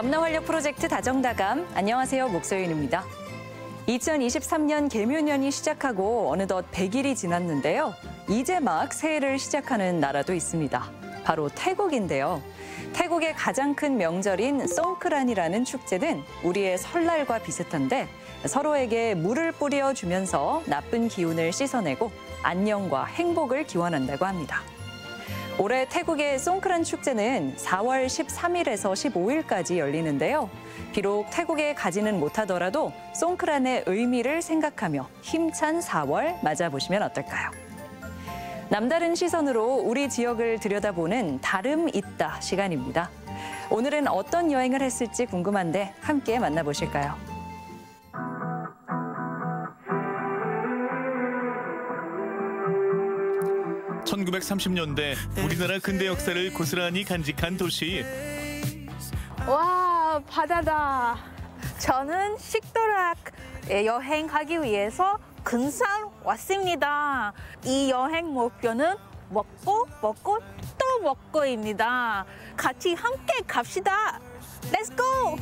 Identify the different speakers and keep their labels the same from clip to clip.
Speaker 1: 남남활력 프로젝트 다정다감, 안녕하세요. 목소윤입니다. 2023년 개묘년이 시작하고 어느덧 100일이 지났는데요. 이제 막 새해를 시작하는 나라도 있습니다. 바로 태국인데요. 태국의 가장 큰 명절인 송크란이라는 축제는 우리의 설날과 비슷한데 서로에게 물을 뿌려주면서 나쁜 기운을 씻어내고 안녕과 행복을 기원한다고 합니다. 올해 태국의 송크란 축제는 4월 13일에서 15일까지 열리는데요. 비록 태국에 가지는 못하더라도 송크란의 의미를 생각하며 힘찬 4월 맞아보시면 어떨까요? 남다른 시선으로 우리 지역을 들여다보는 다름 있다 시간입니다. 오늘은 어떤 여행을 했을지 궁금한데 함께 만나보실까요?
Speaker 2: 1930년대 우리나라 근대 역사를 고스란히 간직한 도시.
Speaker 3: 와, 바다다. 저는 식도락 여행하기 위해서 근산 왔습니다. 이 여행 목표는 먹고 또 먹고입니다. 같이 함께 갑시다. Let's go!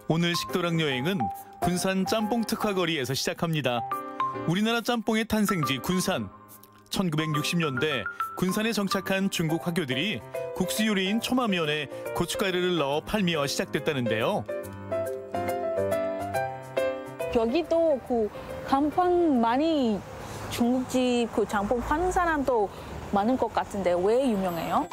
Speaker 2: 오늘 식도락 여행은 군산 짬뽕 특화거리에서 시작합니다. 우리나라 짬뽕의 탄생지 군산. 1960년대 군산에 정착한 중국 화교들이 국수 요리인 초마면에 고춧가루를 넣어 팔며 시작됐다는데요.
Speaker 3: 여기도 그 간판 많이 중국집 그 짬뽕 파는 사람도 많은 것 같은데 왜 유명해요?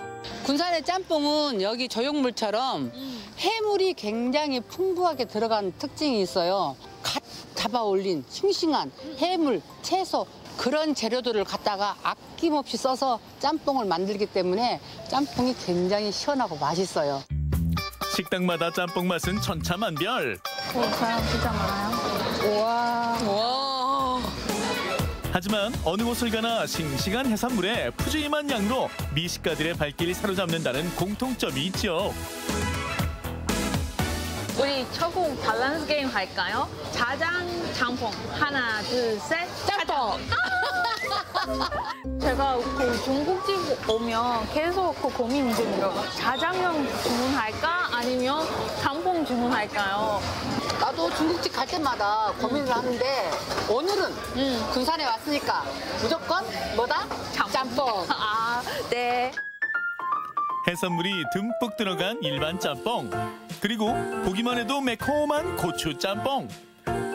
Speaker 4: 군산의 짬뽕은 여기 조형물처럼 해물이 굉장히 풍부하게 들어간 특징이 있어요. 갓 잡아 올린 싱싱한 해물, 채소 그런 재료들을 갖다가 아낌없이 써서 짬뽕을 만들기 때문에 짬뽕이 굉장히 시원하고 맛있어요.
Speaker 2: 식당마다 짬뽕 맛은 천차만별.
Speaker 3: 사람 진짜 많아요.
Speaker 4: 와.
Speaker 2: 하지만 어느 곳을 가나 싱싱한 해산물에 푸짐한 양로 미식가들의 발길이 사로잡는다는 공통점이 있죠.
Speaker 3: 우리 초국 밸런스 게임 할까요? 자장, 짬뽕. 하나, 둘, 셋.
Speaker 4: 짬뽕!
Speaker 3: 제가 그 중국집 오면 계속 그 고민 중이에요. 자장면 주문할까? 아니면 짬뽕 주문할까요?
Speaker 4: 나도 중국집 갈 때마다 고민을 하는데 오늘은 군산에 왔으니까 무조건 뭐다? 짬뽕.
Speaker 3: 아, 네.
Speaker 2: 해산물이 듬뿍 들어간 일반 짬뽕. 그리고 보기만 해도 매콤한 고추 짬뽕.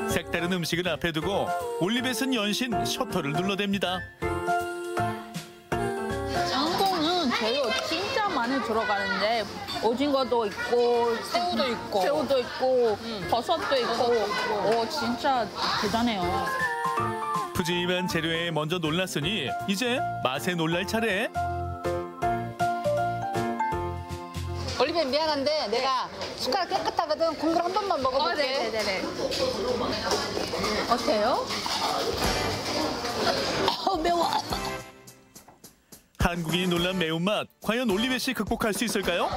Speaker 2: 색다른 음식을 앞에 두고 올리벳은 연신 셔터를 눌러댑니다.
Speaker 3: 짬뽕은 재료 진짜 많이 들어가는데 오징어도 있고 새우도 있고 버섯도 있고 오, 진짜 대단해요.
Speaker 2: 푸짐한 재료에 먼저 놀랐으니 이제 맛에 놀랄 차례.
Speaker 4: 올리브 미안한데 내가 숟가락 깨끗하거든. 국물 한 번만 먹어볼게.
Speaker 3: 네네네. 어때요?
Speaker 4: 매워.
Speaker 2: 한국인이 놀란 매운맛. 과연 올리벳이 극복할 수 있을까요?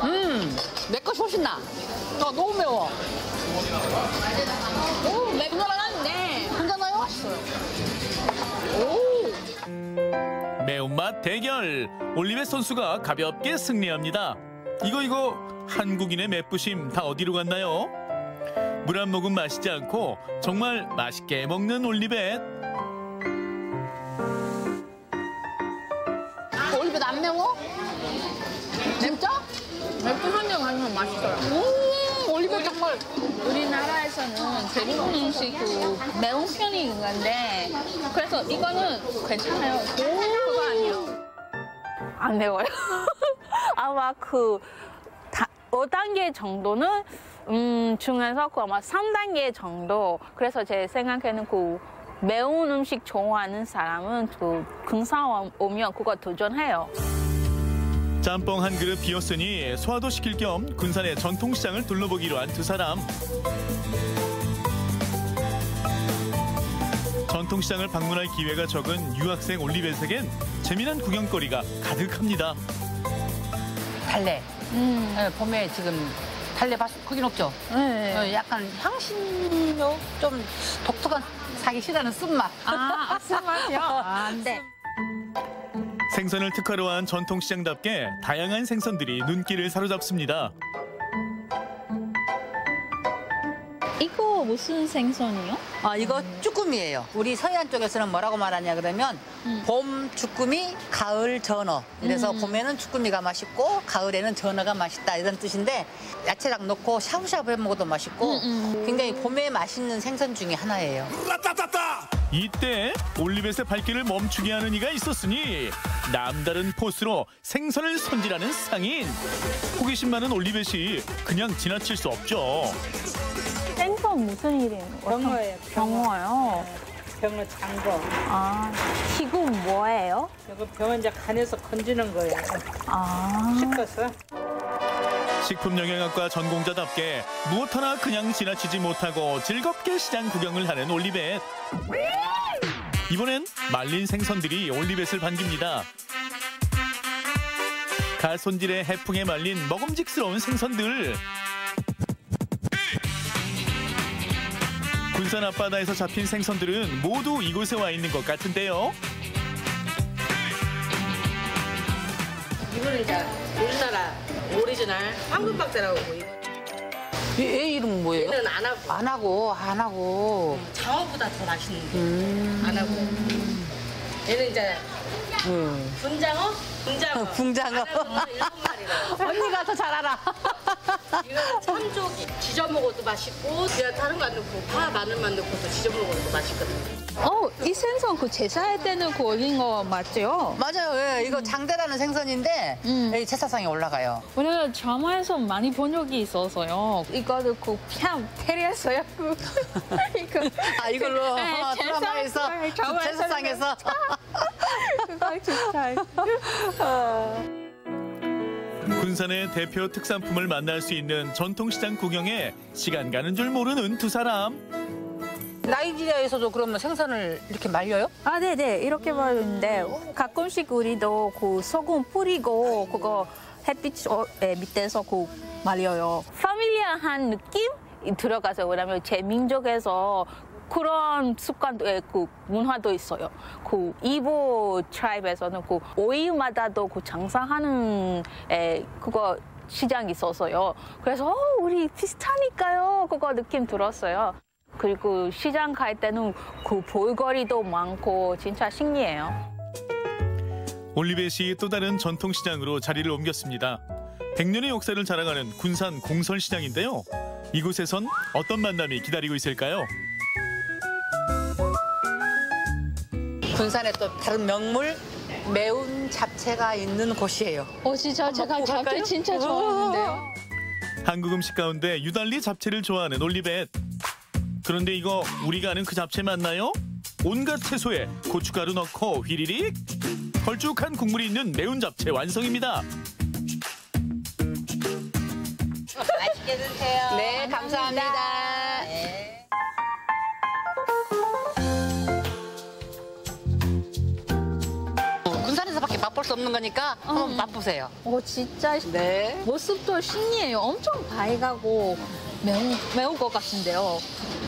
Speaker 4: 내 것이 훨씬 나. 너무 매워.
Speaker 3: 오, 맵노란한데
Speaker 4: 괜찮아요?
Speaker 3: 오.
Speaker 2: 매운맛 대결. 올리벳 선수가 가볍게 승리합니다. 이거 한국인의 맵부심 다 어디로 갔나요? 물 한 모금 마시지 않고 정말 맛있게 먹는 올리벳.
Speaker 4: 올리브 안 매워? 진짜?
Speaker 3: 매콤한데 완전 맛있어요.
Speaker 4: 올리브 정말.
Speaker 3: 우리나라에서는 대부분 음식 그 매운 편이 있는데 그래서 이거는 괜찮아요. 그거 아니에요. 안 매워요. 아마 그 5단계 정도는 중에서 그 아마 3단계 정도. 그래서 제 생각에는 그 매운 음식 좋아하는 사람은 그 군산 오면 그거 도전해요.
Speaker 2: 짬뽕 한 그릇 비웠으니 소화도 시킬 겸 군산의 전통시장을 둘러보기로 한 두 사람. 전통시장을 방문할 기회가 적은 유학생 올리벳에겐 재미난 구경거리가 가득합니다.
Speaker 4: 달래. 봄에 지금 달래밭 크긴 없죠?
Speaker 3: 네.
Speaker 4: 약간 향신료 좀 독특한 사기 싫어하는 쓴맛.
Speaker 3: 아, 쓴맛이요? 아, 네.
Speaker 2: 생선을 특화로 한 전통시장답게 다양한 생선들이 눈길을 사로잡습니다.
Speaker 3: 이거 무슨 생선이요?
Speaker 4: 이거 쭈꾸미예요. 우리 서해안 쪽에서는 뭐라고 말하냐 그러면 봄 쭈꾸미, 가을 전어. 그래서 봄에는 쭈꾸미가 맛있고 가을에는 전어가 맛있다 이런 뜻인데 야채랑 넣고 샤브샤브 해 먹어도 맛있고 굉장히 봄에 맛있는 생선 중에 하나예요.
Speaker 2: 이때 올리벳의 발길을 멈추게 하는 이가 있었으니 남다른 포스로 생선을 손질하는 상인. 호기심 많은 올리벳이 그냥 지나칠 수 없죠.
Speaker 3: 생선 무슨 이름이에요?
Speaker 5: 병어예요.
Speaker 3: 병어요?
Speaker 5: 병어 장거.
Speaker 3: 지금 뭐예요?
Speaker 5: 이거 병어 이제 간에서 건지는 거예요. 씻어서.
Speaker 2: 식품영양학과 전공자답게 무엇 하나 그냥 지나치지 못하고 즐겁게 시장 구경을 하는 올리벳. 이번엔 말린 생선들이 올리벳을 반깁니다. 가손질의 해풍에 말린 먹음직스러운 생선들. 군산 앞바다에서 잡힌 생선들은 모두 이곳에 와 있는 것 같은데요.
Speaker 6: 이거는 이제 우리나라 오리지널 황금박대라고 보이고
Speaker 4: 얘 이름 뭐예요?
Speaker 6: 얘는 안 하고 장어보다 더 맛있는데 안 하고 얘는 이제 분장어?
Speaker 4: 붕장어.
Speaker 6: 일본 말이라
Speaker 4: 언니가 더 잘 알아.
Speaker 6: 이거는 참조기 지져 먹어도 맛있고 그냥 다른 거 안 넣고 파 마늘만 넣고도 지져 먹어도 맛있거든요.
Speaker 3: 이 생선 그 제사할 때는 그 올린 거 맞죠?
Speaker 4: 맞아요. 예, 이거 장대라는 생선인데 여기 제사상에 올라가요.
Speaker 3: 우리가 드라마에서 많이 본 적이 있어서요. 이거를 그냥 테리했어요.
Speaker 4: 이걸로
Speaker 3: 네,
Speaker 4: 드라마에서 제사상에서.
Speaker 3: 그거 진짜.
Speaker 2: 군산의 대표 특산품을 만날 수 있는 전통시장 구경에 시간 가는 줄 모르는 두 사람.
Speaker 4: 나이지리아에서도 그러면 생선을 이렇게 말려요?
Speaker 7: 네네. 이렇게 말하는데 가끔씩 우리도 그 소금 뿌리고 그거 햇빛 밑에서 그 말려요. 패밀리한 느낌 들어가서 왜냐면 제 민족에서 그런 습관도 그 문화도 있어요. 그 이보 트라이브에서는 그 5일마다도 그 장사하는 그거 시장이 있어서요. 그래서 우리 비슷하니까요. 그거 느낌 들었어요. 그리고 시장 갈 때는 그 볼거리도 많고 진짜 신기해요.
Speaker 2: 올리벳이 또 다른 전통시장으로 자리를 옮겼습니다. 100년의 역사를 자랑하는 군산 공설시장인데요. 이곳에선 어떤 만남이 기다리고 있을까요?
Speaker 4: 군산에 또 다른 명물 매운 잡채가 있는 곳이에요.
Speaker 3: 진짜 제가 잡채
Speaker 4: 먹어볼까요?
Speaker 3: 진짜 좋아하는데요.
Speaker 2: 한국 음식 가운데 유달리 잡채를 좋아하는 올리벳. 그런데 이거 우리가 아는 그 잡채 맞나요? 온갖 채소에 고춧가루 넣고 휘리릭! 걸쭉한 국물이 있는 매운 잡채 완성입니다.
Speaker 6: 맛있게 드세요.
Speaker 4: 네, 감사합니다. 군산에서밖에 맛볼 수 없는 거니까 한번 맛보세요.
Speaker 3: 진짜
Speaker 4: 네.
Speaker 3: 모습도 신기해요. 엄청 밝하고 매운 것 같은데요.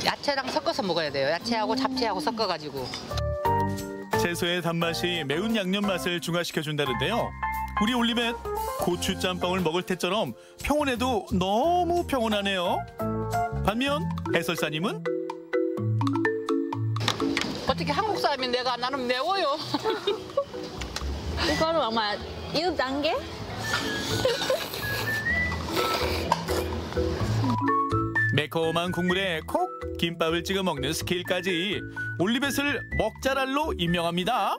Speaker 4: 야채랑 섞어서 먹어야 돼요. 야채하고 잡채하고 섞어가지고.
Speaker 2: 채소의 단맛이 매운 양념 맛을 중화시켜준다는데요. 우리 올리벳 고추 짬뽕을 먹을 때처럼 평온해도 너무 평온하네요. 반면 해설사님은
Speaker 4: 어떻게 한국 사람이 나는 매워요.
Speaker 3: 이거는 아마 1단계?
Speaker 2: 매콤한 국물에 콕 김밥을 찍어 먹는 스킬까지 올리벳을 먹자랄로 임명합니다.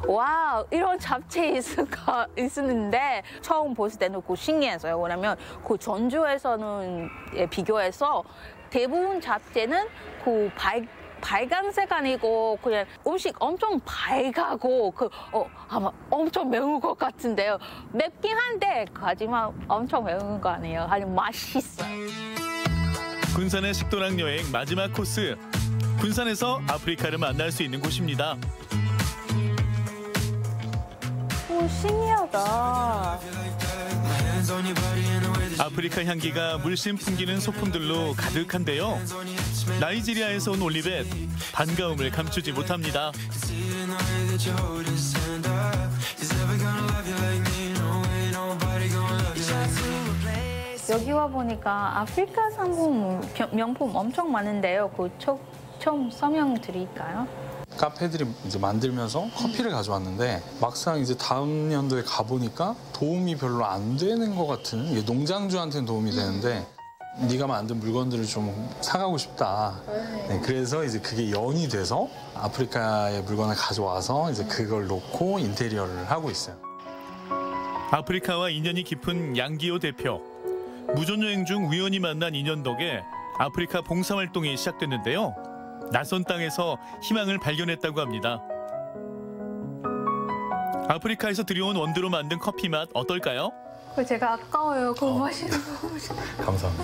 Speaker 7: 와, 이런 잡채 있었는데 처음 봤을 때는 그 신기했어요. 왜냐면 그 전주에서는 비교해서 대부분 잡채는 그 빨간색 아니고 그냥 음식 엄청 밝하고 아마 엄청 매운 것 같은데요. 맵긴 한데 하지만 엄청 매운 거 아니에요. 아니 맛있어요.
Speaker 2: 군산의 식도락 여행 마지막 코스. 군산에서 아프리카를 만날 수 있는 곳입니다.
Speaker 7: 오, 신기하다.
Speaker 2: 아프리카 향기가 물씬 풍기는 소품들로 가득한데요. 나이지리아에서 온 올리벳, 반가움을 감추지 못합니다.
Speaker 7: 여기 와 보니까 아프리카 상품 명품 엄청 많은데요. 그 좀 설명 드릴까요?
Speaker 8: 카페들이 이제 만들면서 커피를 가져왔는데 막상 이제 다음 연도에 가보니까 도움이 별로 안 되는 것 같은, 이게 농장주한테는 도움이 되는데 네가 만든 물건들을 좀 사가고 싶다. 네, 그래서 이제 그게 연이 돼서 아프리카의 물건을 가져와서 이제 그걸 놓고 인테리어를 하고 있어요.
Speaker 2: 아프리카와 인연이 깊은 양기호 대표. 무전여행 중 우연히 만난 인연 덕에 아프리카 봉사활동이 시작됐는데요. 낯선 땅에서 희망을 발견했다고 합니다. 아프리카에서 들여온 원두로 만든 커피 맛 어떨까요?
Speaker 7: 제가 아까워요. 그거 마시는 거.
Speaker 8: 감사합니다.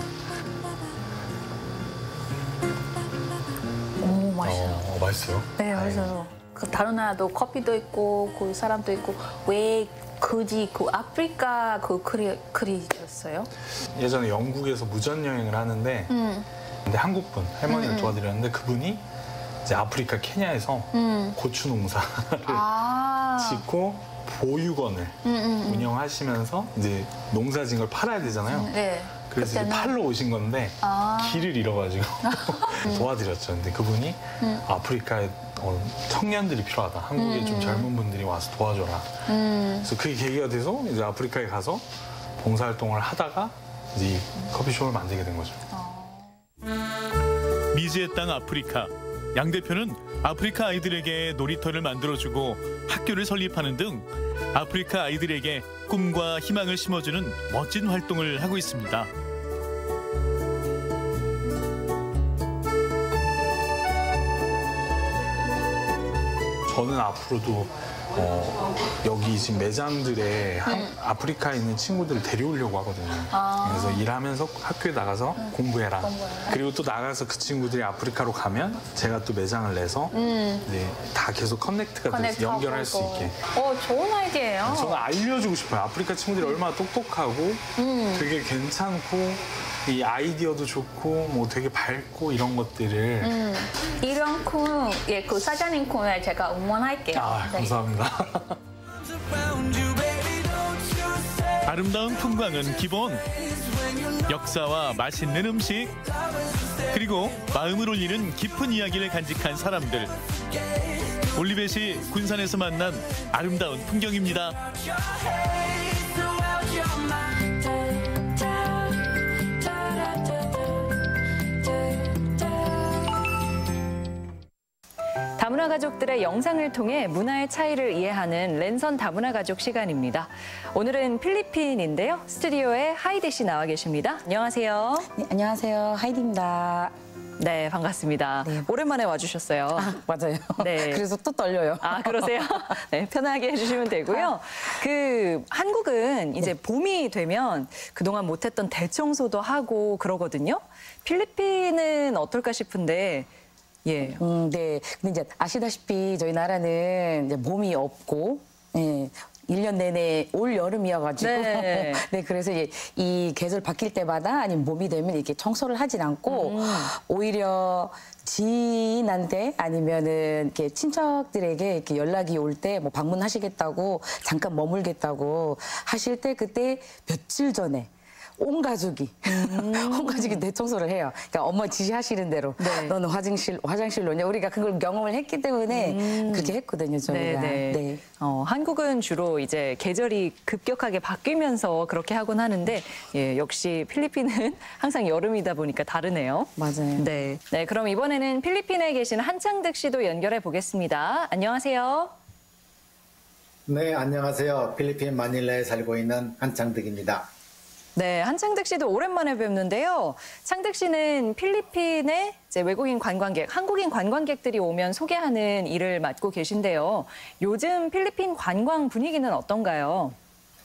Speaker 7: 오, 맛있어요.
Speaker 8: 맛있어요?
Speaker 7: 네, 맛있어요. 그 다른 나라도 커피도 있고 그 사람도 있고 왜 굳이 그 아프리카 그 그리셨어요?
Speaker 8: 예전에 영국에서 무전여행을 하는데 근데 한국 분, 할머니를 도와드렸는데 그분이 이제 아프리카 케냐에서 고추 농사를 짓고 보육원을 운영하시면서 이제 농사진 걸 팔아야 되잖아요.
Speaker 7: 네.
Speaker 8: 그래서 이제 팔러 오신 건데 길을 잃어가지고 도와드렸죠. 근데 그분이 아프리카에 청년들이 필요하다. 한국에 좀 젊은 분들이 와서 도와줘라. 그래서 그게 계기가 돼서 이제 아프리카에 가서 봉사활동을 하다가 이제 이 커피숍을 만들게 된 거죠.
Speaker 2: 미지의 땅 아프리카. 양 대표는 아프리카 아이들에게 놀이터를 만들어주고 학교를 설립하는 등 아프리카 아이들에게 꿈과 희망을 심어주는 멋진 활동을 하고 있습니다.
Speaker 8: 저는 앞으로도 여기 지금 매장들에 아프리카에 있는 친구들을 데려오려고 하거든요. 그래서 일하면서 학교에 나가서 공부해라. 그리고 또 나가서 그 친구들이 아프리카로 가면 제가 또 매장을 내서 이제 다 계속 커넥트가 돼서 연결할 수 있게.
Speaker 7: 좋은 아이디어예요.
Speaker 8: 저는 알려주고 싶어요. 아프리카 친구들이 얼마나 똑똑하고 되게 괜찮고 이 아이디어도 좋고 뭐 되게 밝고 이런 것들을
Speaker 7: 이런 그 사장님 꿈에 제가 응원할게요.
Speaker 8: 감사합니다.
Speaker 2: 아름다운 풍광은 기본, 역사와 맛있는 음식, 그리고 마음을 울리는 깊은 이야기를 간직한 사람들. 올리벳이 군산에서 만난 아름다운 풍경입니다.
Speaker 1: 다문화 가족들의 영상을 통해 문화의 차이를 이해하는 랜선 다문화 가족 시간입니다. 오늘은 필리핀인데요. 스튜디오에 하이디 씨 나와 계십니다. 안녕하세요.
Speaker 9: 네, 안녕하세요. 하이디입니다.
Speaker 1: 네, 반갑습니다.
Speaker 9: 네.
Speaker 1: 오랜만에 와주셨어요.
Speaker 9: 맞아요.
Speaker 1: 네.
Speaker 9: 그래서 또 떨려요.
Speaker 1: 그러세요? 네, 편하게 해주시면 되고요. 한국은 이제 봄이 되면 그동안 못했던 대청소도 하고 그러거든요. 필리핀은 어떨까 싶은데, 예.
Speaker 9: 네. 근데 이제 아시다시피 저희 나라는 이제 봄이 없고, 예. 1년 내내 올 여름이어가지고
Speaker 1: 네.
Speaker 9: 네, 그래서 이 계절 바뀔 때마다 아니면 봄이 되면 이렇게 청소를 하진 않고 오히려 지인한테 아니면은 이렇게 친척들에게 이렇게 연락이 올 때 뭐 방문하시겠다고 잠깐 머물겠다고 하실 때 그때 며칠 전에 온 가족이 대청소를 해요. 그러니까 엄마 지시하시는 대로 너는 화장실로냐. 우리가 그걸 경험을 했기 때문에 그렇게 했거든요, 저희가. 네.
Speaker 1: 한국은 주로 이제 계절이 급격하게 바뀌면서 그렇게 하곤 하는데 역시 필리핀은 항상 여름이다 보니까 다르네요.
Speaker 9: 맞아요.
Speaker 1: 네. 네, 그럼 이번에는 필리핀에 계신 한창득 씨도 연결해 보겠습니다. 안녕하세요.
Speaker 10: 네, 안녕하세요. 필리핀 마닐라에 살고 있는 한창득입니다.
Speaker 1: 네, 한창득 씨도 오랜만에 뵙는데요. 창득 씨는 필리핀에 이제 외국인 관광객, 한국인 관광객들이 오면 소개하는 일을 맡고 계신데요. 요즘 필리핀 관광 분위기는 어떤가요?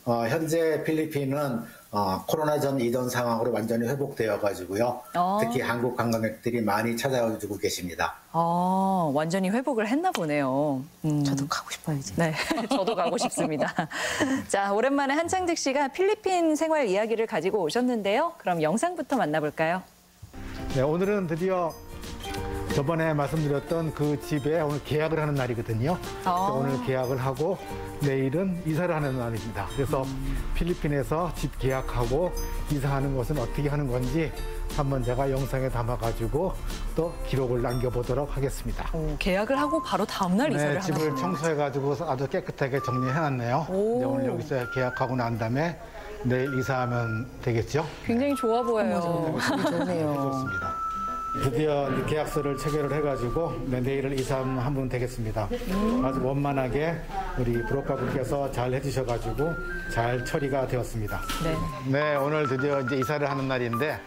Speaker 10: 현재 필리핀은 코로나 전 이전 상황으로 완전히 회복되어 가지고요. 특히 한국 관광객들이 많이 찾아주고 계십니다.
Speaker 1: 완전히 회복을 했나 보네요.
Speaker 9: 저도 가고 싶어요, 이제.
Speaker 1: 네, 저도 가고 싶습니다. 자, 오랜만에 한창득 씨가 필리핀 생활 이야기를 가지고 오셨는데요. 그럼 영상부터 만나볼까요?
Speaker 11: 네, 오늘은 드디어 저번에 말씀드렸던 그 집에 오늘 계약을 하는 날이거든요. 그래서 오늘 계약을 하고 내일은 이사를 하는 날입니다. 그래서 필리핀에서 집 계약하고 이사하는 것은 어떻게 하는 건지 한번 제가 영상에 담아가지고 또 기록을 남겨보도록 하겠습니다.
Speaker 1: 계약을 하고 바로 다음날 이사를 하는
Speaker 11: 집을 청소해가지고 아주 깨끗하게 정리해놨네요. 이제 오늘 여기서 계약하고 난 다음에 내일 이사하면 되겠죠?
Speaker 1: 굉장히 좋아 보여요.
Speaker 9: 좋네요.
Speaker 11: 좋습니다. 드디어 이제 계약서를 체결을 해가지고 내일을 이사하면 되겠습니다. 아주 원만하게 우리 브로커분께서 잘 해주셔가지고 잘 처리가 되었습니다. 네, 오늘 드디어 이제 이사를 하는 날인데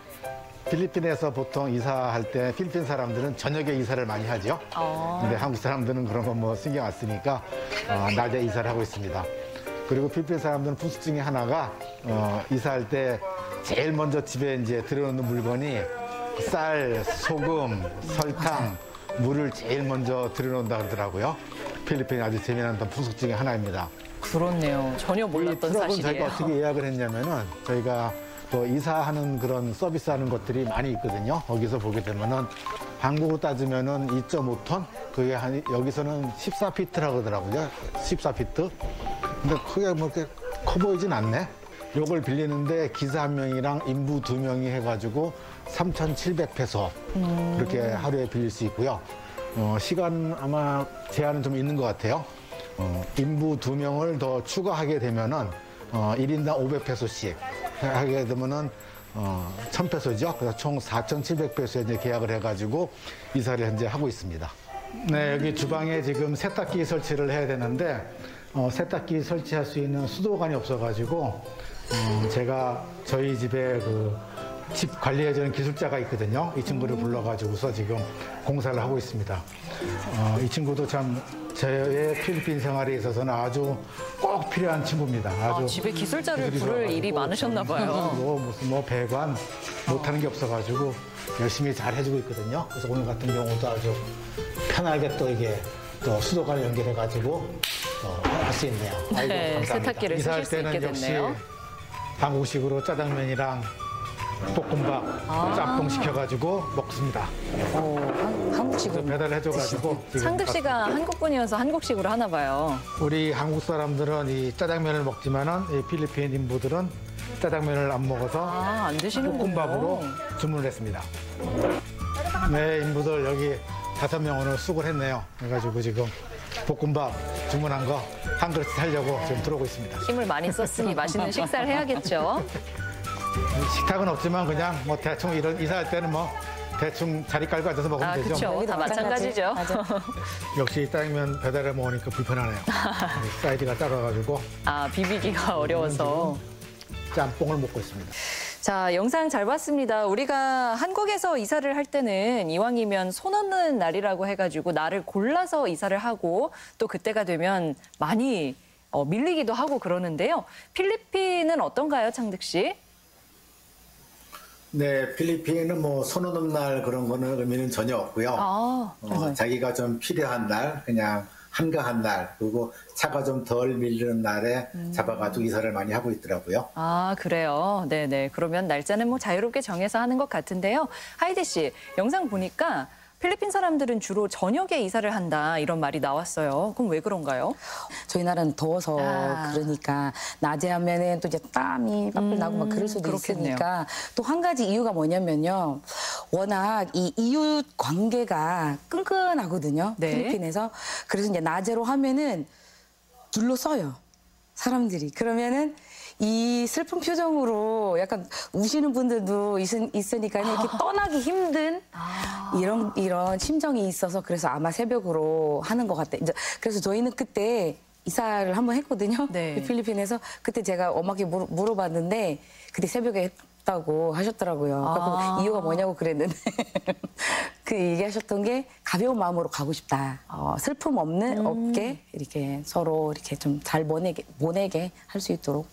Speaker 11: 필리핀에서 보통 이사할 때 필리핀 사람들은 저녁에 이사를 많이 하죠. 근데 한국 사람들은 그런 거 뭐 신경 안 쓰니까 낮에 이사를 하고 있습니다. 그리고 필리핀 사람들은 풍습 중에 하나가 이사할 때 제일 먼저 집에 이제 들어오는 물건이 쌀, 소금, 설탕, 물을 제일 먼저 들여놓는다 그러더라고요. 필리핀이 아주 재미난 풍속 중에 하나입니다.
Speaker 1: 그렇네요. 전혀 몰랐던
Speaker 11: 트럭은
Speaker 1: 사실이에요.
Speaker 11: 저희가 어떻게 예약을 했냐면은 저희가 또 이사하는 그런 서비스하는 것들이 많이 있거든요. 거기서 보게 되면은 한국으로 따지면은 2.5톤? 그게 여기서는 14피트라고 하더라고요. 14피트. 근데 크게 뭐 이렇게 커 보이진 않네. 요걸 빌리는데 기사 한 명이랑 인부 2명이 해가지고 3,700페소 이렇게 하루에 빌릴 수 있고요. 시간 아마 제한은 좀 있는 것 같아요. 인부 2명을 더 추가하게 되면은 1인당 500페소씩 하게 되면은 1,000페소죠. 그래서 총 4,700페소에 이제 계약을 해가지고 이사를 현재 하고 있습니다. 네, 여기 주방에 지금 세탁기 설치를 해야 되는데 세탁기 설치할 수 있는 수도관이 없어가지고 제가 저희 집에 집 관리해주는 기술자가 있거든요. 이 친구를 불러가지고서 지금 공사를 하고 있습니다. 이 친구도 참 저의 필리핀 생활에 있어서는 아주 꼭 필요한 친구입니다. 아주
Speaker 1: 집에 기술자를 부를 일이 많으셨나 봐요.
Speaker 11: 무슨 배관 못하는 게 없어가지고 열심히 잘 해주고 있거든요. 그래서 오늘 같은 경우도 아주 편하게 또 이게 또 수도관을 연결해가지고 할 수 있네요. 아이고, 감사합니다.
Speaker 1: 세탁기를 쓰실 수 있게 됐네요.
Speaker 11: 역시 한국식으로 짜장면이랑 볶음밥 짬뽕 시켜가지고 먹습니다.
Speaker 9: 한국식으로
Speaker 11: 배달을 해줘가지고
Speaker 1: 창득 씨가 한국 분이어서 한국식으로 하나 봐요.
Speaker 11: 우리 한국 사람들은 이 짜장면을 먹지만은 이 필리핀 인부들은 짜장면을 안 먹어서
Speaker 1: 안 드시는군요.
Speaker 11: 볶음밥으로 주문을 했습니다. 네, 인부들 여기 5명 오늘 수고를 했네요. 그래가지고 지금 볶음밥 주문한 거 한 그릇 하려고 지금 들어오고 있습니다.
Speaker 1: 힘을 많이 썼으니 맛있는 식사를 해야겠죠.
Speaker 11: 식탁은 없지만 그냥 뭐 대충 이런 이사할 때는 뭐 대충 자리 깔고 앉아서 먹으면 되죠.
Speaker 1: 그렇죠. 다 마찬가지죠.
Speaker 11: 역시 짜장면 배달해 먹으니까 불편하네요. 사이즈가 작아가지고.
Speaker 1: 비비기가 어려워서.
Speaker 11: 짬뽕을 먹고 있습니다.
Speaker 1: 자, 영상 잘 봤습니다. 우리가 한국에서 이사를 할 때는 이왕이면 손 얻는 날이라고 해가지고 날을 골라서 이사를 하고 또 그때가 되면 많이 밀리기도 하고 그러는데요. 필리핀은 어떤가요, 창득 씨?
Speaker 10: 네, 필리핀은 뭐 손 오는 날 그런 거는 의미는 전혀 없고요. 자기가 좀 필요한 날, 그냥 한가한 날, 그리고 차가 좀 덜 밀리는 날에 잡아가지고 이사를 많이 하고 있더라고요.
Speaker 1: 그래요. 네네. 그러면 날짜는 뭐 자유롭게 정해서 하는 것 같은데요. 하이디 씨, 영상 보니까 필리핀 사람들은 주로 저녁에 이사를 한다 이런 말이 나왔어요. 그럼 왜 그런가요?
Speaker 9: 저희 나라는 더워서 그러니까 낮에 하면은 또 이제 땀이 빡빡 나고 막 그럴 수도
Speaker 1: 그렇겠네요.
Speaker 9: 있으니까 또 한 가지 이유가 뭐냐면요. 워낙 이 이웃 관계가 끈끈하거든요.
Speaker 1: 네.
Speaker 9: 필리핀에서. 그래서 이제 낮에로 하면은 둘러서요. 사람들이. 그러면은 이 슬픈 표정으로 약간 우시는 분들도 있으니까 이렇게 떠나기 힘든 이런 심정이 있어서 그래서 아마 새벽으로 하는 것 같아요. 그래서 저희는 그때 이사를 한번 했거든요.
Speaker 1: 네.
Speaker 9: 필리핀에서. 그때 제가 엄마께 물어봤는데 그때 새벽에 했다고 하셨더라고요. 그래서 이유가 뭐냐고 그랬는데 그 얘기하셨던 게 가벼운 마음으로 가고 싶다. 슬픔 없게 이렇게 서로 이렇게 좀 잘 보내게 할 수 있도록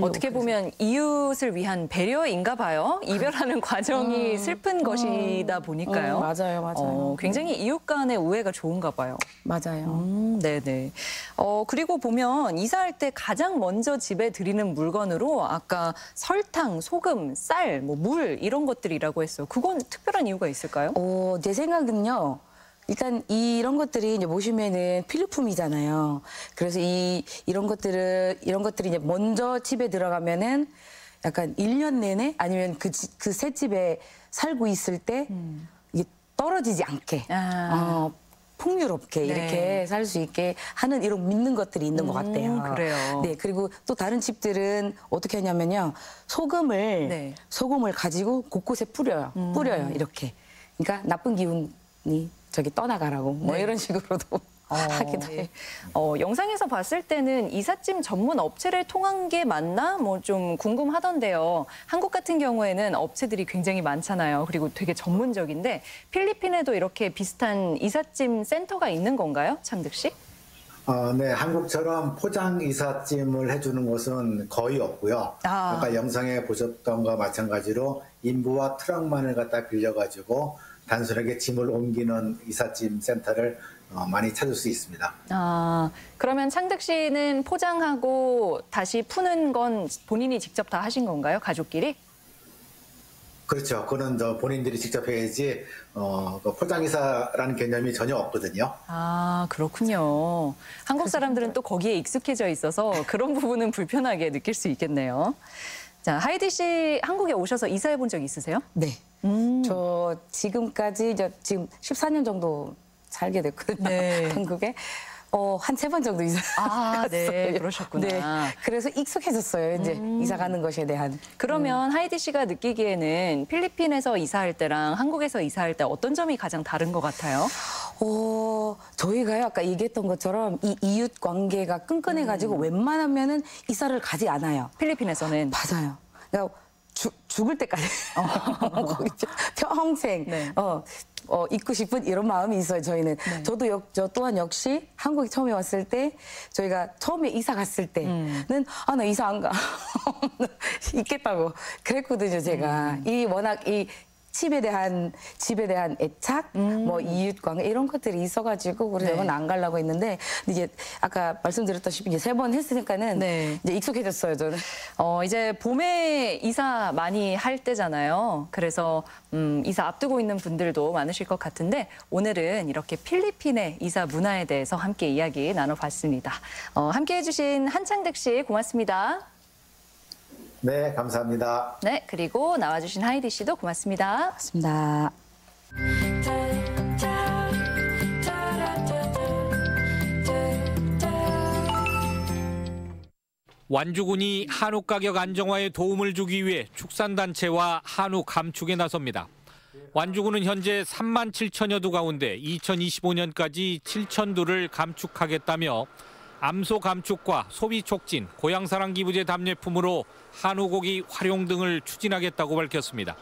Speaker 1: 어떻게 보면 이웃을 위한 배려인가 봐요. 이별하는 과정이 슬픈 것이다 보니까요.
Speaker 9: 맞아요.
Speaker 1: 굉장히 이웃 간의 우애가 좋은가 봐요.
Speaker 9: 맞아요.
Speaker 1: 네네. 그리고 보면 이사할 때 가장 먼저 집에 들이는 물건으로 아까 설탕, 소금, 쌀, 뭐 물 이런 것들이라고 했어요. 그건 특별한 이유가 있을까요?
Speaker 9: 제 생각은요. 일단 이런 것들이 이제 보시면은 필수품이잖아요. 그래서 이런 것들이 이제 먼저 집에 들어가면은 약간 1년 내내 아니면 그 새 집에 살고 있을 때 이게 떨어지지 않게 풍요롭게 이렇게 살 수 있게 하는 이런 믿는 것들이 있는 것 같아요.
Speaker 1: 그래요.
Speaker 9: 네, 그리고 또 다른 집들은 어떻게 하냐면요. 소금을 가지고 곳곳에 뿌려요. 이렇게. 그러니까 나쁜 기운이 저기 떠나가라고 뭐 이런 식으로도 하기도 해요.
Speaker 1: 영상에서 봤을 때는 이삿짐 전문 업체를 통한 게 맞나? 뭐 좀 궁금하던데요. 한국 같은 경우에는 업체들이 굉장히 많잖아요. 그리고 되게 전문적인데 필리핀에도 이렇게 비슷한 이삿짐 센터가 있는 건가요? 창득 씨?
Speaker 10: 네, 한국처럼 포장 이삿짐을 해주는 곳은 거의 없고요. 아까 영상에 보셨던 것과 마찬가지로 인부와 트럭만을 갖다 빌려가지고 단순하게 짐을 옮기는 이삿짐 센터를 많이 찾을 수 있습니다.
Speaker 1: 그러면 창득 씨는 포장하고 다시 푸는 건 본인이 직접 다 하신 건가요? 가족끼리?
Speaker 10: 그렇죠. 그거는 본인들이 직접 해야지 포장이사라는 개념이 전혀 없거든요.
Speaker 1: 그렇군요. 한국 사람들은 또 거기에 익숙해져 있어서 그런 부분은 불편하게 느낄 수 있겠네요. 자, 하이디 씨 한국에 오셔서 이사해 본 적 있으세요?
Speaker 9: 네. 저 지금까지 지금 14년 정도 살게 됐거든요. 한국에. 한 3번 정도 이사 갔어요.
Speaker 1: 네, 그러셨구나.
Speaker 9: 네, 그래서 익숙해졌어요, 이제 이사 가는 것에 대한.
Speaker 1: 그러면 하이디 씨가 느끼기에는 필리핀에서 이사할 때랑 한국에서 이사할 때 어떤 점이 가장 다른 것 같아요?
Speaker 9: 저희가요, 아까 얘기했던 것처럼 이 이웃 관계가 끈끈해가지고 웬만하면은 이사를 가지 않아요.
Speaker 1: 필리핀에서는?
Speaker 9: 맞아요. 그러니까 죽을 때까지. 평생. 있고 싶은 이런 마음이 있어요, 저희는. 저 또한 역시 한국에 처음에 왔을 때 저희가 처음에 이사 갔을 때는 나 이사 안 가. 있겠다고 그랬거든요, 제가. 워낙 이 집에 대한 애착, 뭐 이웃 관계 이런 것들이 있어가지고 그래서 이건 안 가려고 했는데 이제 아까 말씀드렸다시피 이제 3번 했으니까는 이제 익숙해졌어요, 저는.
Speaker 1: 이제 봄에 이사 많이 할 때잖아요. 그래서 이사 앞두고 있는 분들도 많으실 것 같은데 오늘은 이렇게 필리핀의 이사 문화에 대해서 함께 이야기 나눠봤습니다. 함께 해주신 한창득 씨 고맙습니다.
Speaker 10: 네, 감사합니다.
Speaker 1: 네, 그리고 나와주신 하이디 씨도 고맙습니다.
Speaker 9: 고맙습니다.
Speaker 12: 완주군이 한우 가격 안정화에 도움을 주기 위해 축산단체와 한우 감축에 나섭니다. 완주군은 현재 3만 7천여 두 가운데 2025년까지 7천 두를 감축하겠다며 암소 감축과 소비 촉진, 고향사랑 기부제 답례품으로 한우고기 활용 등을 추진하겠다고 밝혔습니다.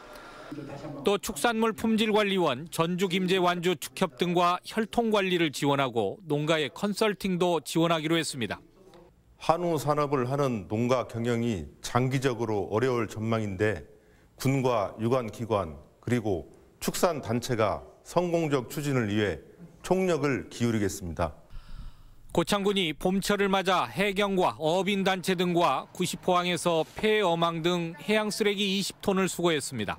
Speaker 12: 또 축산물 품질관리원, 전주김제완주 축협 등과 혈통관리를 지원하고 농가의 컨설팅도 지원하기로 했습니다.
Speaker 13: 한우 산업을 하는 농가 경영이 장기적으로 어려울 전망인데 군과 유관기관 그리고 축산단체가 성공적 추진을 위해 총력을 기울이겠습니다.
Speaker 12: 고창군이 봄철을 맞아 해경과 어민단체 등과 90포항에서 폐, 어망 등 해양 쓰레기 20톤을 수거했습니다.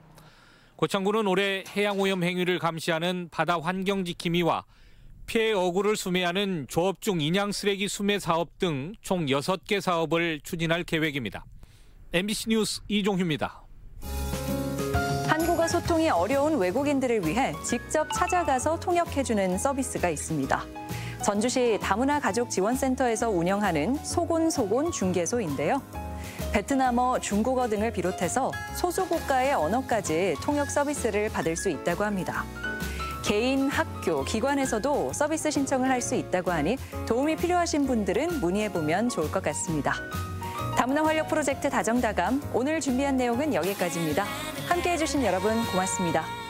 Speaker 12: 고창군은 올해 해양오염 행위를 감시하는 바다환경지킴이와 폐 어구를 수매하는 조업중 인양 쓰레기 수매 사업 등 총 6개 사업을 추진할 계획입니다. MBC 뉴스 이종휴입니다.
Speaker 1: 한국어 소통이 어려운 외국인들을 위해 직접 찾아가서 통역해주는 서비스가 있습니다. 전주시 다문화 가족 지원센터에서 운영하는 소곤소곤 중개소인데요. 베트남어, 중국어 등을 비롯해서 소수국가의 언어까지 통역 서비스를 받을 수 있다고 합니다. 개인, 학교, 기관에서도 서비스 신청을 할 수 있다고 하니 도움이 필요하신 분들은 문의해보면 좋을 것 같습니다. 다문화 활력 프로젝트 다정다감, 오늘 준비한 내용은 여기까지입니다. 함께해 주신 여러분 고맙습니다.